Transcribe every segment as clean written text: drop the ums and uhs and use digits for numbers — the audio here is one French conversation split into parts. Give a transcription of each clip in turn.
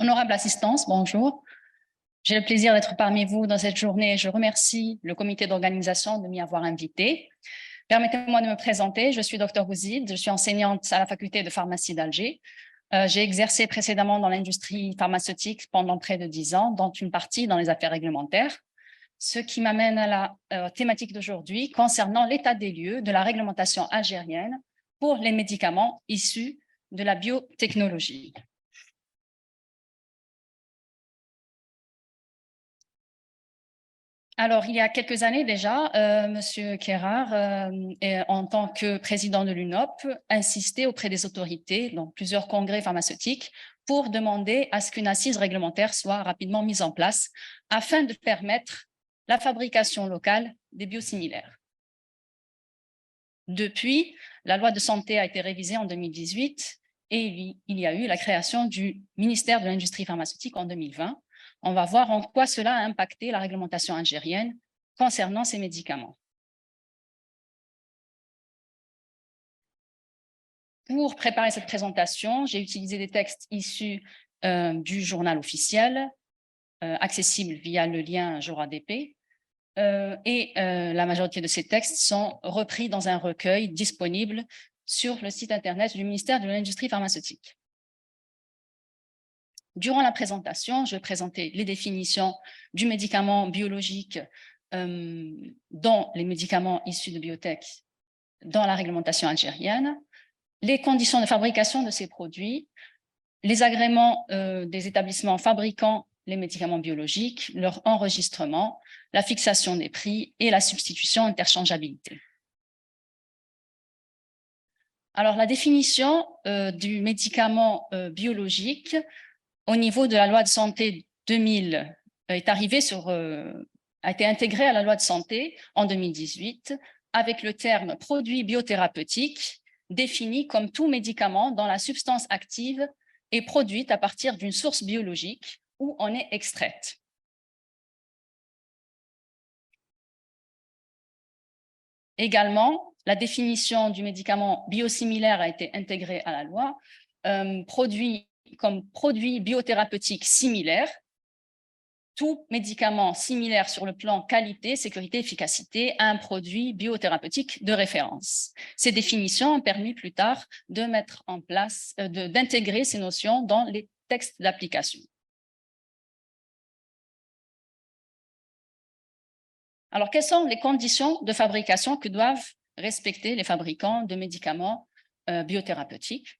Honorable assistance, bonjour. J'ai le plaisir d'être parmi vous dans cette journée. Je remercie le comité d'organisation de m'y avoir invité. Permettez-moi de me présenter. Je suis Dr Bouzid, je suis enseignante à la faculté de pharmacie d'Alger. J'ai exercé précédemment dans l'industrie pharmaceutique pendant près de 10 ans, dont une partie dans les affaires réglementaires. Ce qui m'amène à la thématique d'aujourd'hui concernant l'état des lieux de la réglementation algérienne pour les médicaments issus de la biotechnologie. Alors, il y a quelques années déjà, Monsieur Kérard, en tant que président de l'UNOP, insistait auprès des autorités dans plusieurs congrès pharmaceutiques pour demander à ce qu'une assise réglementaire soit rapidement mise en place afin de permettre la fabrication locale des biosimilaires. Depuis, la loi de santé a été révisée en 2018 et il y a eu la création du ministère de l'Industrie pharmaceutique en 2020. On va voir en quoi cela a impacté la réglementation algérienne concernant ces médicaments. Pour préparer cette présentation, j'ai utilisé des textes issus du journal officiel, accessible via le lien JORADP, et la majorité de ces textes sont repris dans un recueil disponible sur le site internet du ministère de l'Industrie pharmaceutique. Durant la présentation, je vais présenter les définitions du médicament biologique dans les médicaments issus de biotech dans la réglementation algérienne, les conditions de fabrication de ces produits, les agréments des établissements fabriquant les médicaments biologiques, leur enregistrement, la fixation des prix et la substitution interchangeabilité. Alors, la définition du médicament biologique au niveau de la loi de santé 2000 est arrivée a été intégrée à la loi de santé en 2018 avec le terme produit biothérapeutique défini comme tout médicament dont la substance active est produite à partir d'une source biologique où en est extraite. Également, la définition du médicament biosimilaire a été intégrée à la loi, produit comme produit biothérapeutique similaire, tout médicament similaire sur le plan qualité, sécurité, efficacité à un produit biothérapeutique de référence. Ces définitions ont permis plus tard de mettre en place, d'intégrer ces notions dans les textes d'application. Alors, quelles sont les conditions de fabrication que doivent respecter les fabricants de médicaments biothérapeutiques?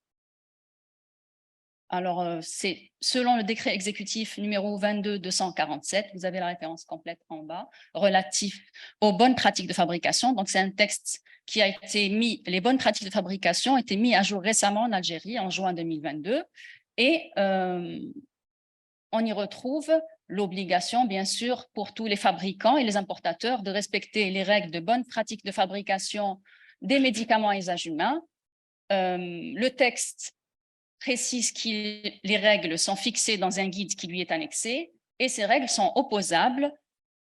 Alors, c'est selon le décret exécutif numéro 22-247, vous avez la référence complète en bas, relatif aux bonnes pratiques de fabrication. Donc, c'est un texte qui a été mis, les bonnes pratiques de fabrication ont été mis à jour récemment en Algérie en juin 2022 et on y retrouve l'obligation, bien sûr, pour tous les fabricants et les importateurs de respecter les règles de bonnes pratiques de fabrication des médicaments à usage humain. Le texte précise que les règles sont fixées dans un guide qui lui est annexé et ces règles sont opposables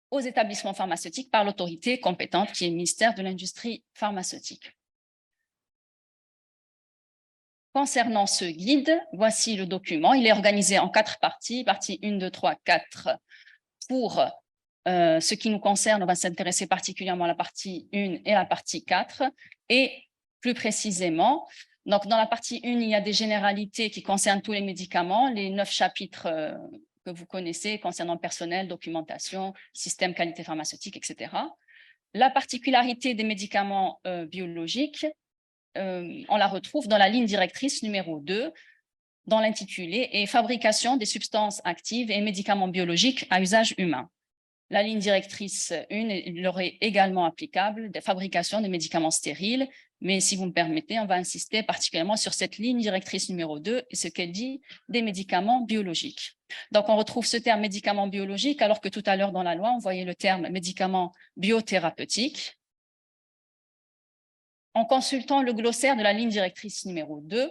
aux établissements pharmaceutiques par l'autorité compétente qui est le ministère de l'Industrie pharmaceutique. Concernant ce guide, voici le document. Il est organisé en 4 parties, partie 1, 2, 3, 4. Pour ce qui nous concerne, on va s'intéresser particulièrement à la partie 1 et la partie 4. Et plus précisément, donc dans la partie 1, il y a des généralités qui concernent tous les médicaments, les 9 chapitres que vous connaissez concernant personnel, documentation, système qualité pharmaceutique, etc. La particularité des médicaments biologiques, on la retrouve dans la ligne directrice numéro 2, dans l'intitulé et fabrication des substances actives et médicaments biologiques à usage humain. La ligne directrice 1 leur est également applicable de fabrication des médicaments stériles, mais si vous me permettez, on va insister particulièrement sur cette ligne directrice numéro 2 et ce qu'elle dit des médicaments biologiques. Donc, on retrouve ce terme médicament biologique alors que tout à l'heure dans la loi, on voyait le terme médicament biothérapeutique. En consultant le glossaire de la ligne directrice numéro 2,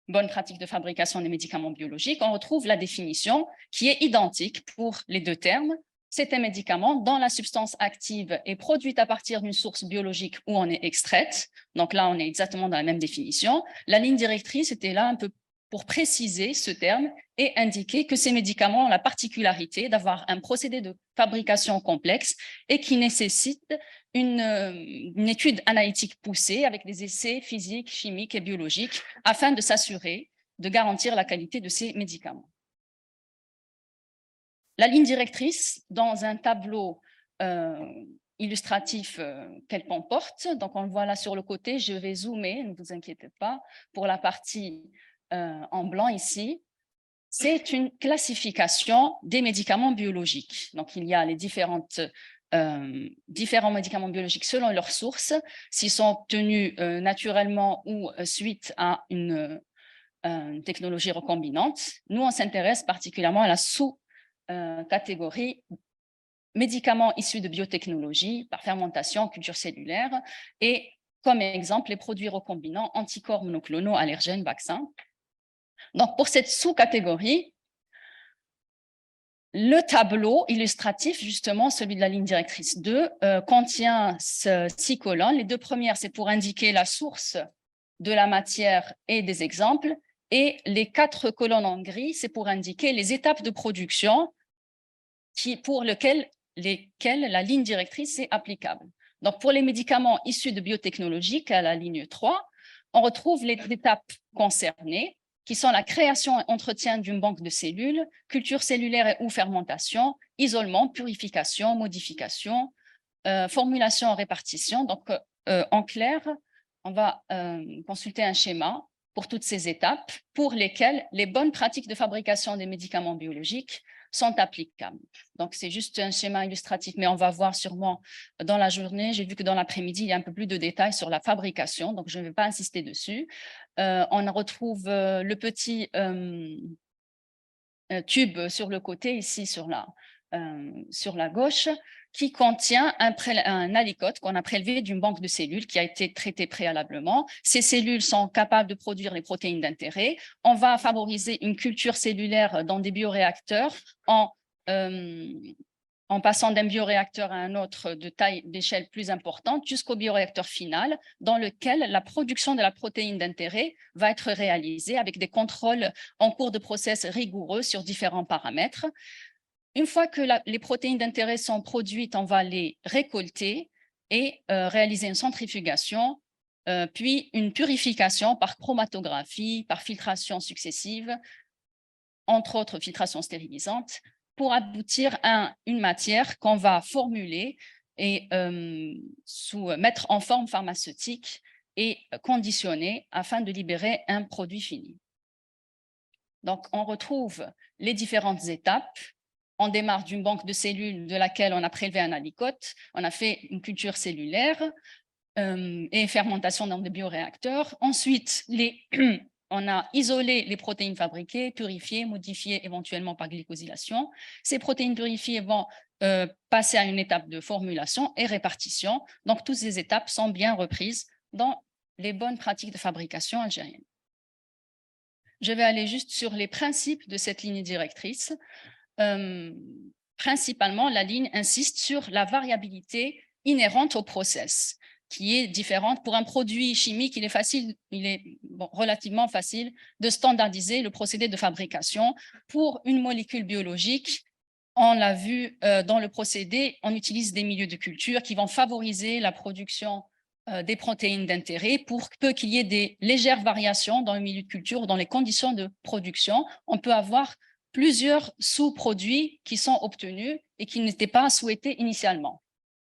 bonne pratique de fabrication des médicaments biologiques, on retrouve la définition qui est identique pour les deux termes. C'est un médicament dont la substance active est produite à partir d'une source biologique où on est extraite. Donc là, on est exactement dans la même définition. La ligne directrice était là un peu pour préciser ce terme et indiquer que ces médicaments ont la particularité d'avoir un procédé de fabrication complexe et qui nécessite une étude analytique poussée avec des essais physiques, chimiques et biologiques afin de s'assurer de garantir la qualité de ces médicaments. La ligne directrice, dans un tableau illustratif qu'elle comporte, donc on le voit là sur le côté, je vais zoomer, ne vous inquiétez pas, pour la partie en blanc ici, c'est une classification des médicaments biologiques. Donc, il y a les différents médicaments biologiques selon leur source, s'ils sont obtenus naturellement ou suite à une technologie recombinante. Nous, on s'intéresse particulièrement à la sous-catégorie médicaments issus de biotechnologie par fermentation, culture cellulaire et comme exemple, les produits recombinants, anticorps monoclonaux, allergènes, vaccins. Donc, pour cette sous-catégorie, le tableau illustratif, justement, celui de la ligne directrice 2, contient 6 colonnes. Les 2 premières, c'est pour indiquer la source de la matière et des exemples. Et les 4 colonnes en gris, c'est pour indiquer les étapes de production pour lesquelles la ligne directrice est applicable. Donc, pour les médicaments issus de biotechnologies, à la ligne 3, on retrouve les étapes concernées, qui sont la création et entretien d'une banque de cellules, culture cellulaire ou fermentation, isolement, purification, modification, formulation, répartition. Donc, en clair, on va consulter un schéma pour toutes ces étapes pour lesquelles les bonnes pratiques de fabrication des médicaments biologiques sont applicables. Donc, c'est juste un schéma illustratif, mais on va voir sûrement dans la journée. J'ai vu que dans l'après-midi, il y a un peu plus de détails sur la fabrication, donc je ne vais pas insister dessus. On retrouve le petit tube sur le côté, ici sur la gauche, qui contient un alicote qu'on a prélevé d'une banque de cellules qui a été traitée préalablement. Ces cellules sont capables de produire les protéines d'intérêt. On va favoriser une culture cellulaire dans des bioréacteurs en passant d'un bioréacteur à un autre de taille d'échelle plus importante jusqu'au bioréacteur final dans lequel la production de la protéine d'intérêt va être réalisée avec des contrôles en cours de process rigoureux sur différents paramètres. Une fois que les protéines d'intérêt sont produites, on va les récolter et réaliser une centrifugation, puis une purification par chromatographie, par filtration successive, entre autres filtration stérilisante, pour aboutir à une matière qu'on va formuler et mettre en forme pharmaceutique et conditionner afin de libérer un produit fini. Donc, on retrouve les différentes étapes. On démarre d'une banque de cellules de laquelle on a prélevé un alicote, on a fait une culture cellulaire et fermentation dans des bioréacteurs. Ensuite, on a isolé les protéines fabriquées, purifiées, modifiées éventuellement par glycosylation. Ces protéines purifiées vont passer à une étape de formulation et répartition. Donc, toutes ces étapes sont bien reprises dans les bonnes pratiques de fabrication algériennes. Je vais aller juste sur les principes de cette ligne directrice. Principalement, la ligne insiste sur la variabilité inhérente au process, qui est différente. Pour un produit chimique, il est relativement facile de standardiser le procédé de fabrication. Pour une molécule biologique, on l'a vu dans le procédé, on utilise des milieux de culture qui vont favoriser la production des protéines d'intérêt pour peu qu'il y ait des légères variations dans le milieu de culture ou dans les conditions de production. On peut avoir plusieurs sous-produits qui sont obtenus et qui n'étaient pas souhaités initialement.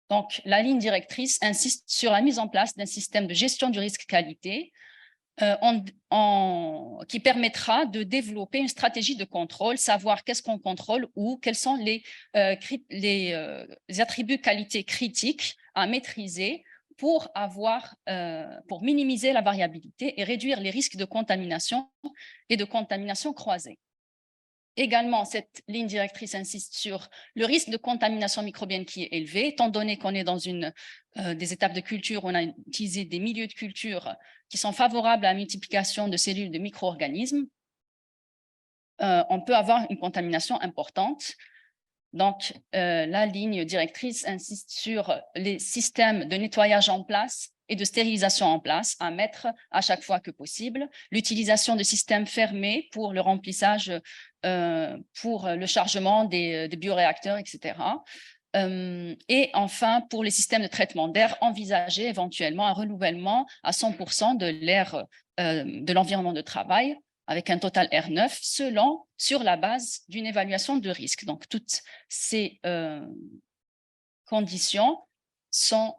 Donc, la ligne directrice insiste sur la mise en place d'un système de gestion du risque qualité qui permettra de développer une stratégie de contrôle, savoir qu'est-ce qu'on contrôle ou quels sont les attributs qualité critiques à maîtriser pour minimiser la variabilité et réduire les risques de contamination et de contamination croisée. Également, cette ligne directrice insiste sur le risque de contamination microbienne qui est élevé, étant donné qu'on est dans des étapes de culture où on a utilisé des milieux de culture qui sont favorables à la multiplication de cellules de micro-organismes. On peut avoir une contamination importante. Donc, la ligne directrice insiste sur les systèmes de nettoyage en place et de stérilisation en place à mettre à chaque fois que possible, l'utilisation de systèmes fermés pour le remplissage, pour le chargement des bioréacteurs, etc. Et enfin, pour les systèmes de traitement d'air, envisager éventuellement un renouvellement à 100% de l'air de l'environnement de travail avec un total R9 sur la base d'une évaluation de risque. Donc, toutes ces conditions sont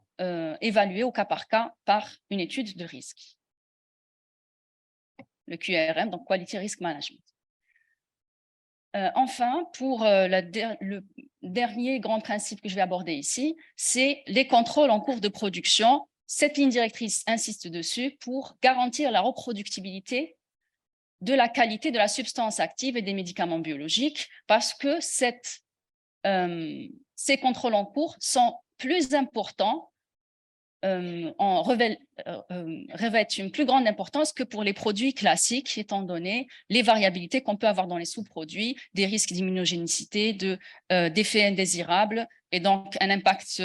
évaluées au cas par cas par une étude de risque. Le QRM, donc Quality Risk Management. Enfin, pour le dernier grand principe que je vais aborder ici, c'est les contrôles en cours de production. Cette ligne directrice insiste dessus pour garantir la reproductibilité de la qualité de la substance active et des médicaments biologiques, parce que ces contrôles en cours sont plus importants, revêtent une plus grande importance que pour les produits classiques, étant donné les variabilités qu'on peut avoir dans les sous-produits, des risques d'immunogénicité, d'effets indésirables, et donc un impact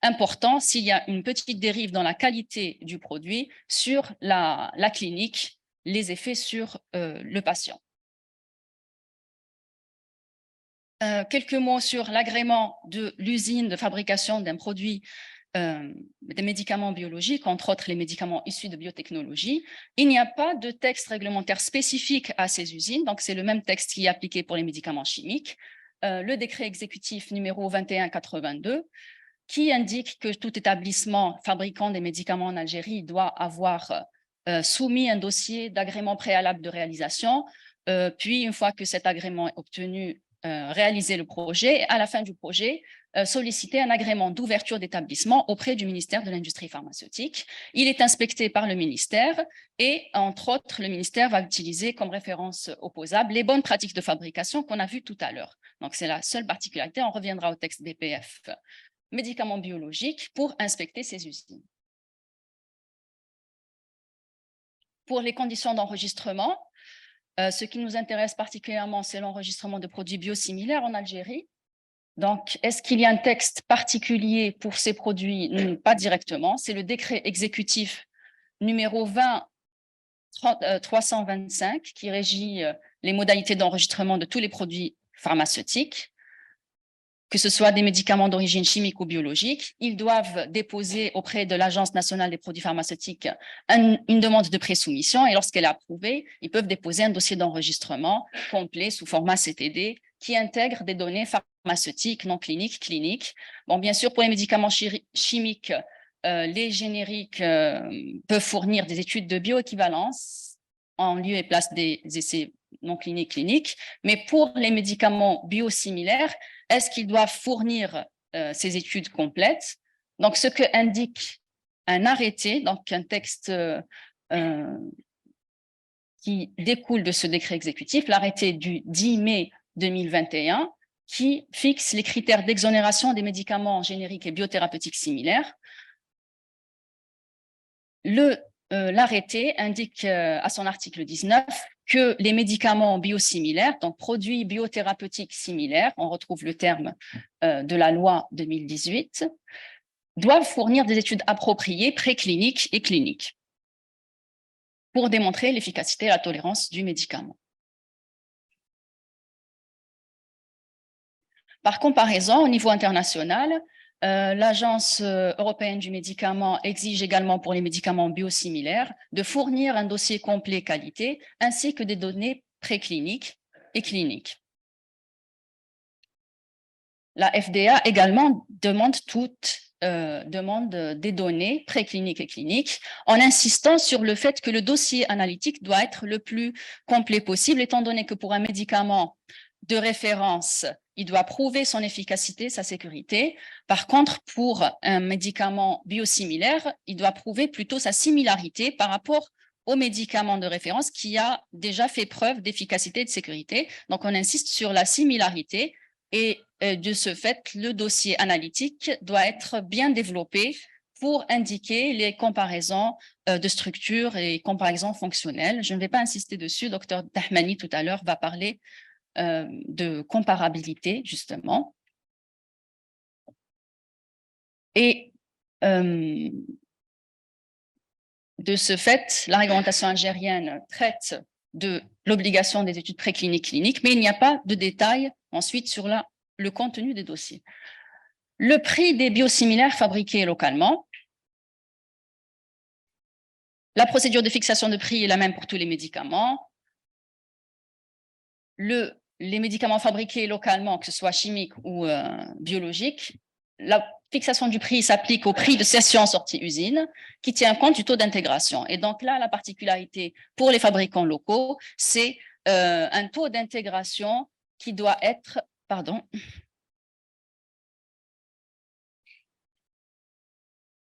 important s'il y a une petite dérive dans la qualité du produit sur la clinique, les effets sur le patient. Quelques mots sur l'agrément de l'usine de fabrication d'un produit, des médicaments biologiques, entre autres les médicaments issus de biotechnologie. Il n'y a pas de texte réglementaire spécifique à ces usines, donc c'est le même texte qui est appliqué pour les médicaments chimiques. Le décret exécutif numéro 2182, qui indique que tout établissement fabricant des médicaments en Algérie doit avoir soumis un dossier d'agrément préalable de réalisation, puis une fois que cet agrément est obtenu, réaliser le projet, à la fin du projet, solliciter un agrément d'ouverture d'établissement auprès du ministère de l'Industrie pharmaceutique. Il est inspecté par le ministère et, entre autres, le ministère va utiliser comme référence opposable les bonnes pratiques de fabrication qu'on a vues tout à l'heure. Donc, c'est la seule particularité. On reviendra au texte BPF médicaments biologiques pour inspecter ces usines. Pour les conditions d'enregistrement, ce qui nous intéresse particulièrement, c'est l'enregistrement de produits biosimilaires en Algérie. Donc, est-ce qu'il y a un texte particulier pour ces produits? Pas directement. C'est le décret exécutif numéro 20-325 qui régit les modalités d'enregistrement de tous les produits pharmaceutiques, que ce soit des médicaments d'origine chimique ou biologique. Ils doivent déposer auprès de l'Agence nationale des produits pharmaceutiques une demande de présoumission, et lorsqu'elle est approuvée, ils peuvent déposer un dossier d'enregistrement complet sous format CTD qui intègre des données pharmaceutiques, non cliniques, cliniques. Bon, bien sûr, pour les médicaments chimiques, les génériques peuvent fournir des études de bioéquivalence en lieu et place des essais non cliniques, mais pour les médicaments biosimilaires, est-ce qu'ils doivent fournir ces études complètes? Donc, ce que indique un arrêté, donc un texte qui découle de ce décret exécutif, l'arrêté du 10 mai 2021, qui fixe les critères d'exonération des médicaments génériques et biothérapeutiques similaires. L'arrêté indique à son article 19 que les médicaments biosimilaires, donc produits biothérapeutiques similaires, on retrouve le terme de la loi 2018, doivent fournir des études appropriées, précliniques et cliniques, pour démontrer l'efficacité et la tolérance du médicament. Par comparaison, au niveau international, l'Agence européenne du médicament exige également pour les médicaments biosimilaires de fournir un dossier complet qualité ainsi que des données précliniques et cliniques. La FDA également demande des données précliniques et cliniques en insistant sur le fait que le dossier analytique doit être le plus complet possible, étant donné que pour un médicament de référence, il doit prouver son efficacité, sa sécurité. Par contre, pour un médicament biosimilaire, il doit prouver plutôt sa similarité par rapport au médicament de référence qui a déjà fait preuve d'efficacité et de sécurité. Donc, on insiste sur la similarité et de ce fait, le dossier analytique doit être bien développé pour indiquer les comparaisons de structures et comparaisons fonctionnelles. Je ne vais pas insister dessus. Dr Dahmani, tout à l'heure, va parler de comparabilité, justement. Et De ce fait, la réglementation algérienne traite de l'obligation des études précliniques cliniques, mais il n'y a pas de détails ensuite sur le contenu des dossiers. Le prix des biosimilaires fabriqués localement. La procédure de fixation de prix est la même pour tous les médicaments. Les médicaments fabriqués localement, que ce soit chimiques ou biologiques, la fixation du prix s'applique au prix de cession sortie usine, qui tient compte du taux d'intégration. Et donc là, la particularité pour les fabricants locaux, c'est un taux d'intégration qui doit être,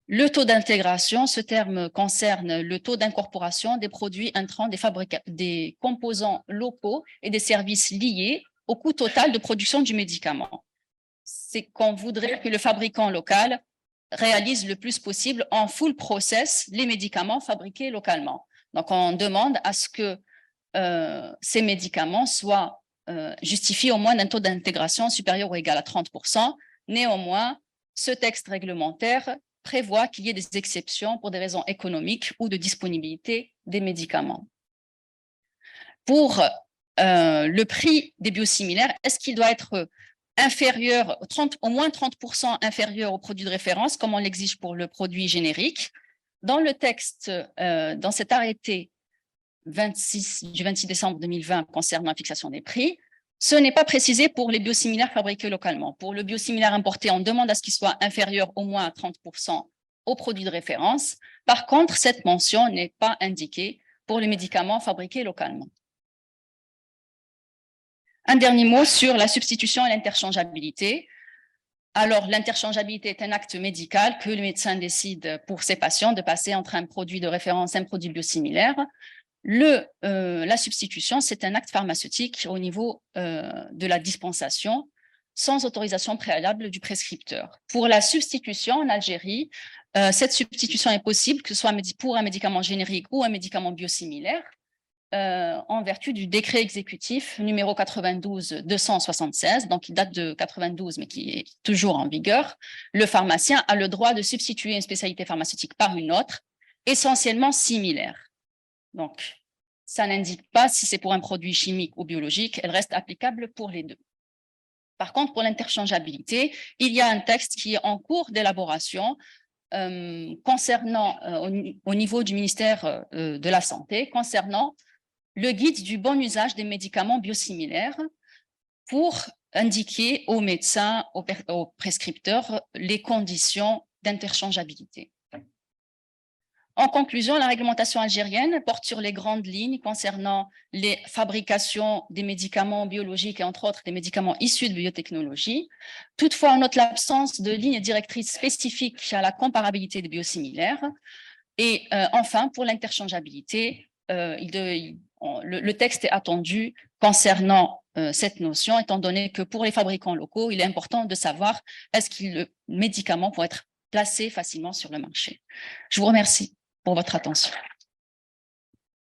Le taux d'intégration, ce terme concerne le taux d'incorporation des produits intrants des composants locaux et des services liés au coût total de production du médicament. C'est qu'on voudrait que le fabricant local réalise le plus possible en full process les médicaments fabriqués localement. Donc, on demande à ce que ces médicaments soient justifiés au moins d'un taux d'intégration supérieur ou égal à 30%. Néanmoins, ce texte réglementaire prévoit qu'il y ait des exceptions pour des raisons économiques ou de disponibilité des médicaments. Pour le prix des biosimilaires, est-ce qu'il doit être inférieur, au moins 30% inférieur au produit de référence, comme on l'exige pour le produit générique? Dans le texte, dans cet arrêté du 26 décembre 2020 concernant la fixation des prix, ce n'est pas précisé pour les biosimilaires fabriqués localement. Pour le biosimilaire importé, on demande à ce qu'il soit inférieur au moins à 30% au produit de référence. Par contre, cette mention n'est pas indiquée pour les médicaments fabriqués localement. Un dernier mot sur la substitution et l'interchangeabilité. Alors, l'interchangeabilité est un acte médical que le médecin décide pour ses patients de passer entre un produit de référence et un produit biosimilaire. La substitution, c'est un acte pharmaceutique au niveau de la dispensation sans autorisation préalable du prescripteur. Pour la substitution en Algérie, cette substitution est possible que ce soit pour un médicament générique ou un médicament biosimilaire en vertu du décret exécutif numéro 92-276, donc il date de 92 mais qui est toujours en vigueur. Le pharmacien a le droit de substituer une spécialité pharmaceutique par une autre, essentiellement similaire. Donc, ça n'indique pas si c'est pour un produit chimique ou biologique, elle reste applicable pour les deux. Par contre, pour l'interchangeabilité, il y a un texte qui est en cours d'élaboration concernant, au niveau du ministère de la Santé, concernant le guide du bon usage des médicaments biosimilaires pour indiquer aux médecins, aux prescripteurs, les conditions d'interchangeabilité. En conclusion, la réglementation algérienne porte sur les grandes lignes concernant les fabrications des médicaments biologiques et entre autres des médicaments issus de biotechnologie. Toutefois, on note l'absence de lignes directrices spécifiques à la comparabilité des biosimilaires. Et enfin, pour l'interchangeabilité, le texte est attendu concernant cette notion, étant donné que pour les fabricants locaux, il est important de savoir est-ce que le médicament peut être placé facilement sur le marché. Je vous remercie pour votre attention.